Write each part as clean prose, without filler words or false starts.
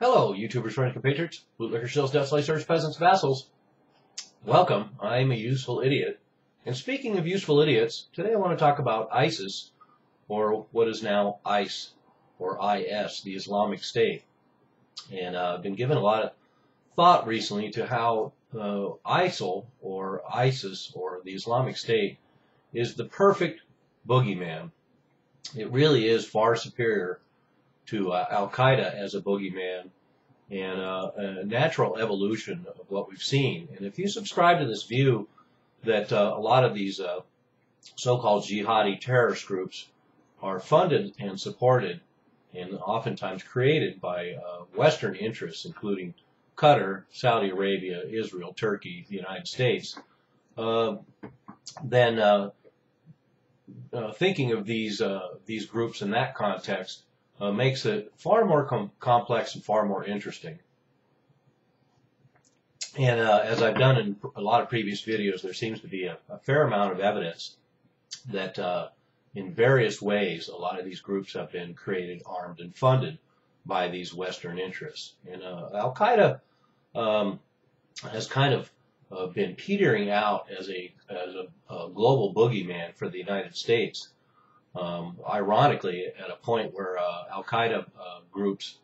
Hello, YouTubers, friends, compatriots, bootlickers, shills, death slicers, peasants, vassals. Welcome. I'm a useful idiot. And speaking of useful idiots, today I want to talk about ISIS, or what is now ICE, or IS, the Islamic State. And I've been given a lot of thought recently to how ISIL, or ISIS, or the Islamic State, is the perfect boogeyman. It really is far superior to Al-Qaeda as a boogeyman, and a natural evolution of what we've seen. And if you subscribe to this view that a lot of these so-called jihadi terrorist groups are funded and supported and oftentimes created by Western interests, including Qatar, Saudi Arabia, Israel, Turkey, the United States, then thinking of these groups in that context makes it far more complex and far more interesting. And as I've done in a lot of previous videos, there seems to be a fair amount of evidence that in various ways a lot of these groups have been created, armed, and funded by these Western interests. And Al-Qaeda has kind of been petering out as a global boogeyman for the United States. Ironically, at a point where Al-Qaeda groups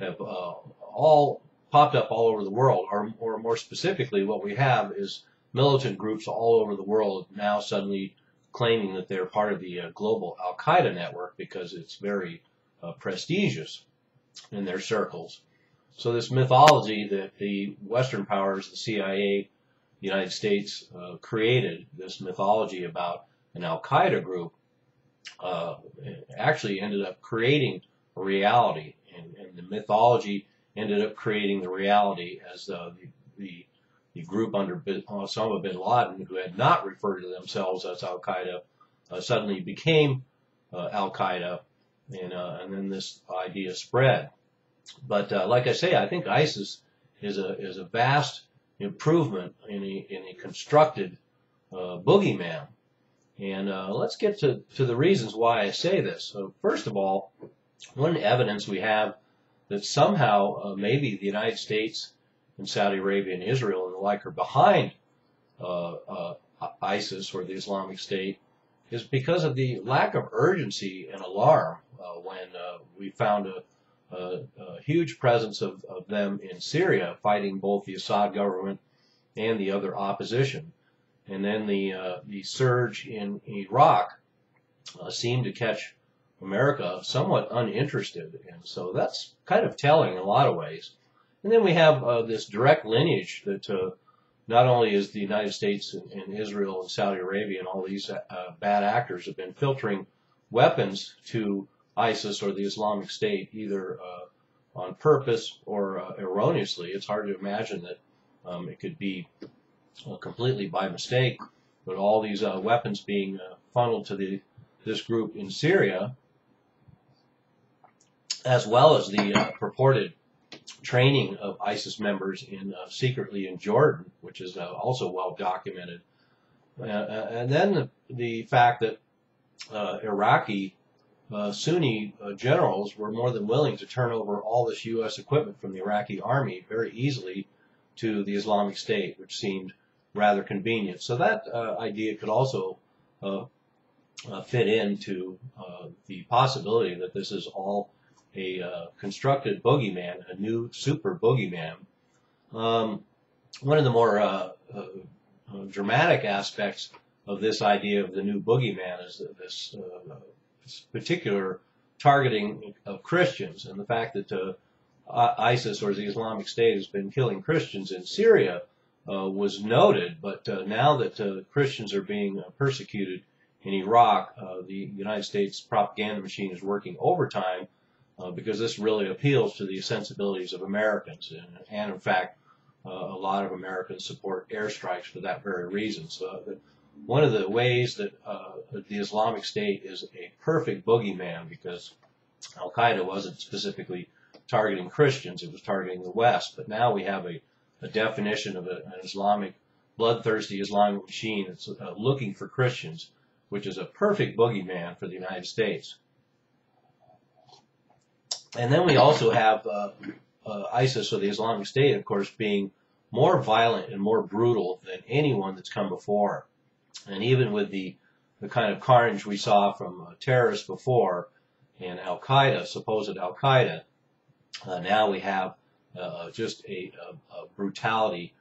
have all popped up all over the world, or more specifically, what we have is militant groups all over the world now suddenly claiming that they're part of the global Al-Qaeda network because it's very prestigious in their circles. So this mythology that the Western powers, the CIA, the United States, created, this mythology about an Al-Qaeda group, actually ended up creating a reality, and the mythology ended up creating the reality as the group under Osama bin Laden, who had not referred to themselves as Al-Qaeda, suddenly became Al-Qaeda, and then this idea spread. But like I say, I think ISIS is a vast improvement in a constructed boogeyman. And let's get to the reasons why I say this. So first of all, one evidence we have that somehow maybe the United States and Saudi Arabia and Israel and the like are behind ISIS, or the Islamic State, is because of the lack of urgency and alarm when we found a huge presence of them in Syria fighting both the Assad government and the other opposition. And then the surge in Iraq seemed to catch America somewhat uninterested, and so that's kind of telling in a lot of ways. And then we have this direct lineage that not only is the United States and Israel and Saudi Arabia and all these bad actors have been filtering weapons to ISIS or the Islamic State, either on purpose or erroneously. It's hard to imagine that it could be completely by mistake, but all these weapons being funneled to this group in Syria, as well as the purported training of ISIS members secretly in Jordan, which is also well documented. And then the fact that Iraqi Sunni generals were more than willing to turn over all this U.S. equipment from the Iraqi army very easily to the Islamic State, which seemed rather convenient. So that idea could also fit into the possibility that this is all a constructed boogeyman, a new super boogeyman. One of the more dramatic aspects of this idea of the new boogeyman is this particular targeting of Christians, and the fact that ISIS, or the Islamic State, has been killing Christians in Syria was noted, but now that Christians are being persecuted in Iraq, the United States propaganda machine is working overtime because this really appeals to the sensibilities of Americans, and in fact, a lot of Americans support airstrikes for that very reason. So one of the ways that the Islamic State is a perfect boogeyman, because Al-Qaeda wasn't specifically targeting Christians, it was targeting the West, but now we have a definition of an Islamic, bloodthirsty Islamic machine that's looking for Christians, which is a perfect boogeyman for the United States. And then we also have ISIS, or the Islamic State, of course, being more violent and more brutal than anyone that's come before. And even with the kind of carnage we saw from terrorists before and Al-Qaeda, supposed Al-Qaeda, now we have just a brutality,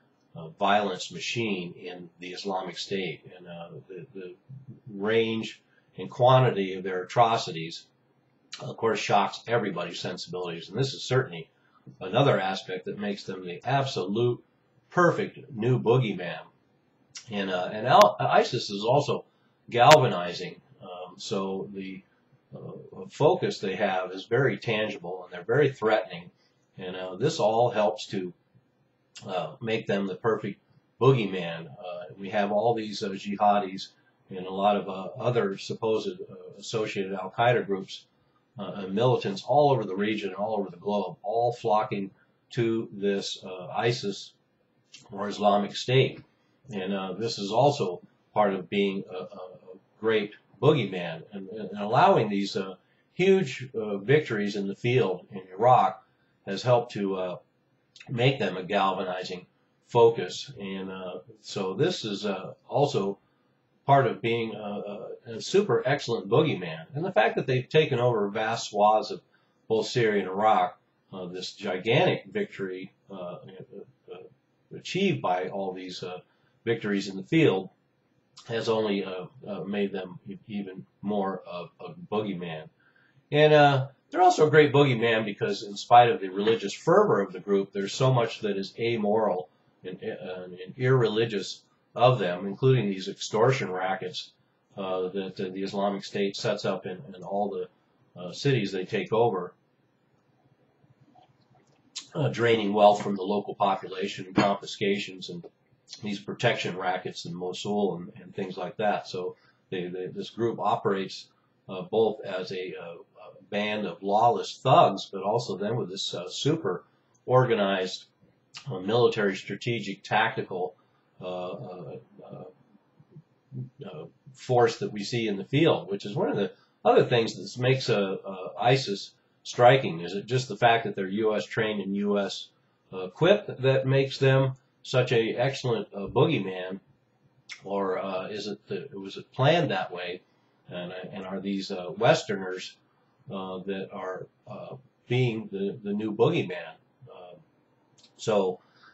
violence machine in the Islamic State. And the range and quantity of their atrocities, of course, shocks everybody's sensibilities. And this is certainly another aspect that makes them the absolute perfect new boogeyman. And ISIS is also galvanizing. So the focus they have is very tangible, and they're very threatening. And this all helps to make them the perfect boogeyman. We have all these jihadis and a lot of other supposed associated Al-Qaeda groups, militants all over the region, all over the globe, all flocking to this ISIS or Islamic State. And this is also part of being a great boogeyman, and allowing these huge victories in the field in Iraq has helped to make them a galvanizing focus. And so this is also part of being a super excellent boogeyman. And the fact that they've taken over vast swaths of both Syria and Iraq, this gigantic victory achieved by all these victories in the field, has only made them even more of a boogeyman. And they're also a great boogeyman because, in spite of the religious fervor of the group, there's so much that is amoral and irreligious of them, including these extortion rackets that the Islamic State sets up in all the cities they take over, draining wealth from the local population, confiscations, and these protection rackets in Mosul and things like that. So this group operates both as a band of lawless thugs, but also then with this super organized military, strategic, tactical force that we see in the field, which is one of the other things that makes ISIS striking. Is it just the fact that they're U.S. trained and U.S. equipped that makes them such a excellent boogeyman, or was it planned that way? And are these Westerners that are being the new boogeyman?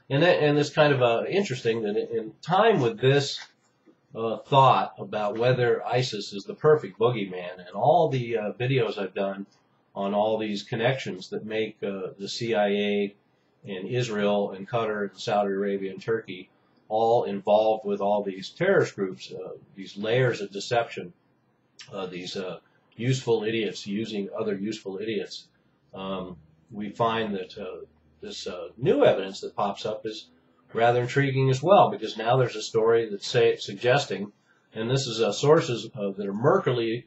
And it's kind of interesting that in time with this thought about whether ISIS is the perfect boogeyman, and all the videos I've done on all these connections that make the CIA and Israel and Qatar and Saudi Arabia and Turkey all involved with all these terrorist groups, these layers of deception, these useful idiots using other useful idiots, we find that this new evidence that pops up is rather intriguing as well, because now there's a story that's suggesting, and this is sources that are murkily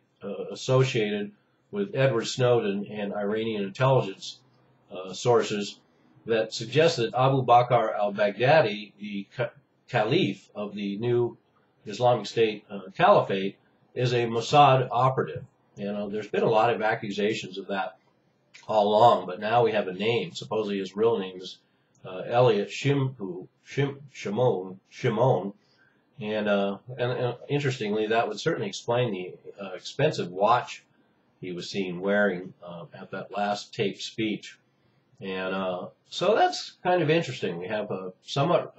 associated with Edward Snowden and Iranian intelligence sources, that suggest that Abu Bakr al-Baghdadi, the caliph of the new Islamic State caliphate, is a Mossad operative. There's been a lot of accusations of that all along, but now we have a name. Supposedly his real name is Elliot Shimon, and interestingly, that would certainly explain the expensive watch he was seen wearing at that last taped speech. And so that's kind of interesting. We have somewhat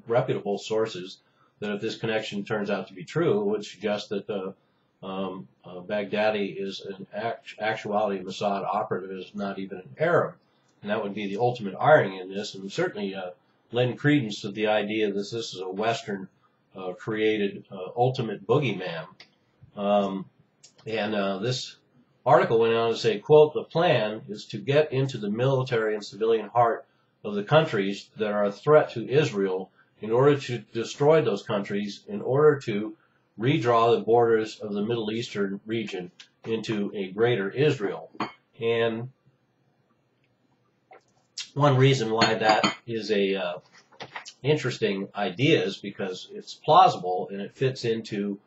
reputable sources that, if this connection turns out to be true, would suggest that Baghdadi is an actuality Mossad operative, is not even an Arab. And that would be the ultimate irony in this, and would certainly lend credence to the idea that this is a Western created ultimate boogeyman. This article went on to say, quote, "The plan is to get into the military and civilian heart of the countries that are a threat to Israel in order to destroy those countries, in order to redraw the borders of the Middle Eastern region into a greater Israel." And one reason why that is a interesting idea is because it's plausible and it fits into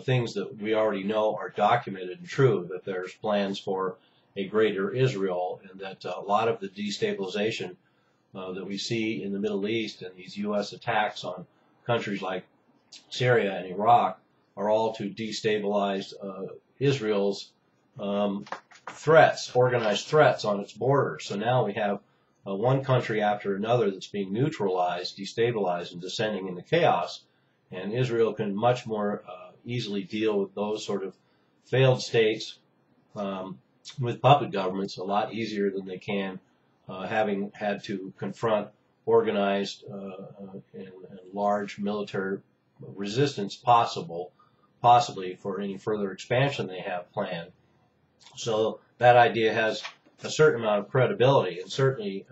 things that we already know are documented and true, that there's plans for a greater Israel, and that a lot of the destabilization that we see in the Middle East and these U.S. attacks on countries like Syria and Iraq are all to destabilize Israel's threats, organized threats on its borders. So now we have one country after another that's being neutralized, destabilized, and descending into chaos, and Israel can much more easily deal with those sort of failed states with puppet governments a lot easier than they can having had to confront organized and large military resistance possibly for any further expansion they have planned. So that idea has a certain amount of credibility, and certainly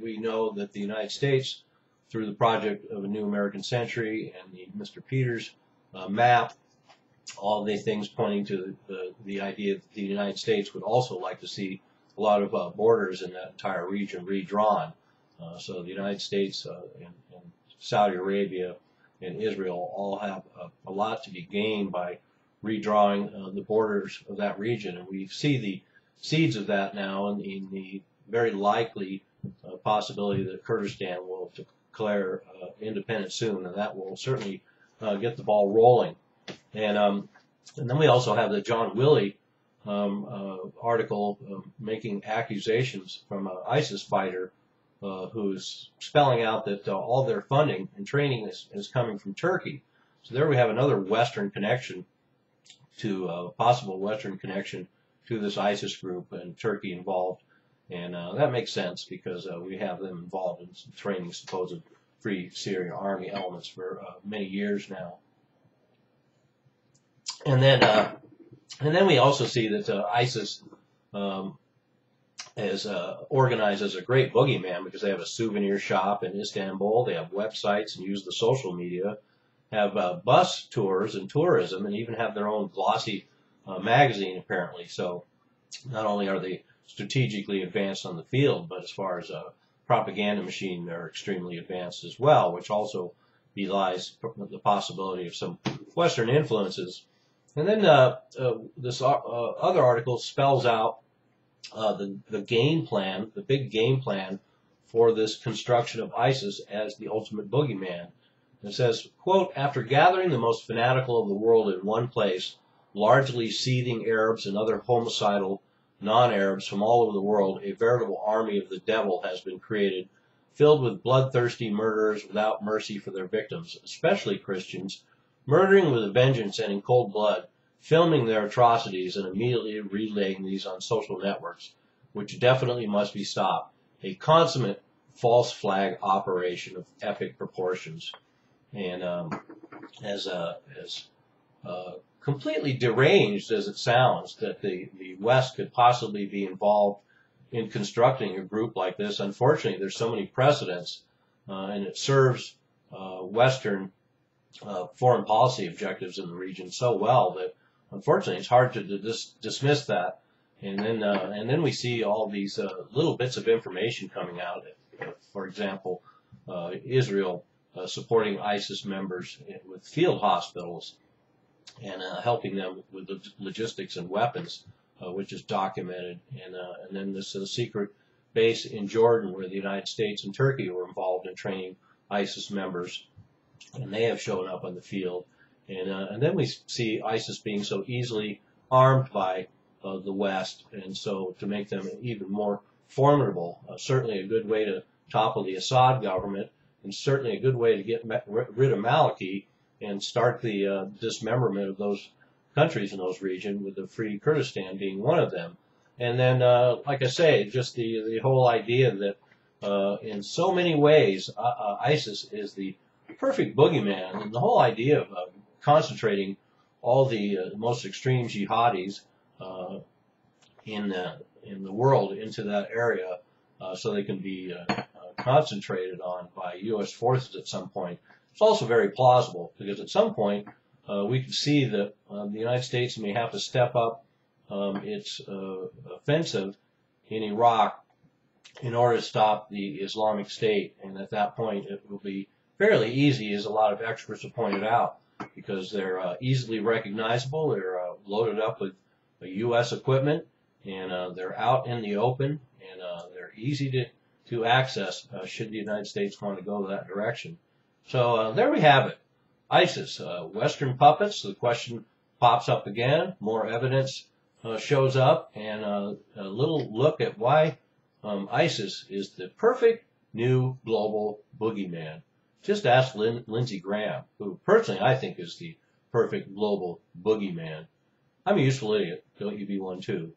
we know that the United States, through the project of a New American Century and the Mr. Peters map, all the things pointing to the idea that the United States would also like to see a lot of borders in that entire region redrawn. So the United States and Saudi Arabia and Israel all have a lot to be gained by redrawing the borders of that region. And we see the seeds of that now in the very likely possibility that Kurdistan will declare independence soon, and that will certainly get the ball rolling. And then we also have the John Willie article making accusations from an ISIS fighter who's spelling out that all their funding and training is coming from Turkey. So there we have another Western connection to possible Western connection to this ISIS group, and Turkey involved. And that makes sense because we have them involved in training supposed Free Syrian Army elements for many years now. And then we also see that ISIS is organized as a great boogeyman because they have a souvenir shop in Istanbul, they have websites and use the social media, have bus tours and tourism, and even have their own glossy magazine apparently. So not only are they strategically advanced on the field, but as far as a propaganda machine, they're extremely advanced as well, which also belies the possibility of some Western influences. And then this other article spells out the game plan, the big game plan for this construction of ISIS as the ultimate boogeyman. It says, quote, after gathering the most fanatical of the world in one place, largely seething Arabs and other homicidal non-Arabs from all over the world, a veritable army of the devil has been created, filled with bloodthirsty murderers without mercy for their victims, especially Christians, murdering with a vengeance and in cold blood, filming their atrocities and immediately relaying these on social networks, which definitely must be stopped. A consummate false flag operation of epic proportions. And as completely deranged as it sounds that the West could possibly be involved in constructing a group like this, unfortunately there's so many precedents and it serves Western foreign policy objectives in the region so well that unfortunately it's hard to dismiss that. And then we see all these little bits of information coming out. For example, Israel supporting ISIS members with field hospitals and helping them with the logistics and weapons, which is documented. And then this secret base in Jordan where the United States and Turkey were involved in training ISIS members, and they have shown up on the field. And then we see ISIS being so easily armed by the West, and so to make them even more formidable. Certainly a good way to topple the Assad government, and certainly a good way to get rid of Maliki and start the dismemberment of those countries in those regions, with the Free Kurdistan being one of them. And then, like I say, just the whole idea that in so many ways ISIS is the perfect boogeyman, and the whole idea of concentrating all the most extreme jihadis in the world into that area so they can be concentrated on by U.S. forces at some point. It's also very plausible because at some point we could see that the United States may have to step up its offensive in Iraq in order to stop the Islamic State, and at that point it will be fairly easy, as a lot of experts have pointed out, because they're easily recognizable, they're loaded up with U.S. equipment, and they're out in the open, and they're easy to access should the United States want to go that direction. So there we have it. ISIS, Western puppets. The question pops up again. More evidence shows up, and a little look at why ISIS is the perfect new global boogeyman. Just ask Lindsey Graham, who personally I think is the perfect global boogeyman. I'm a useful idiot. Don't you be one too.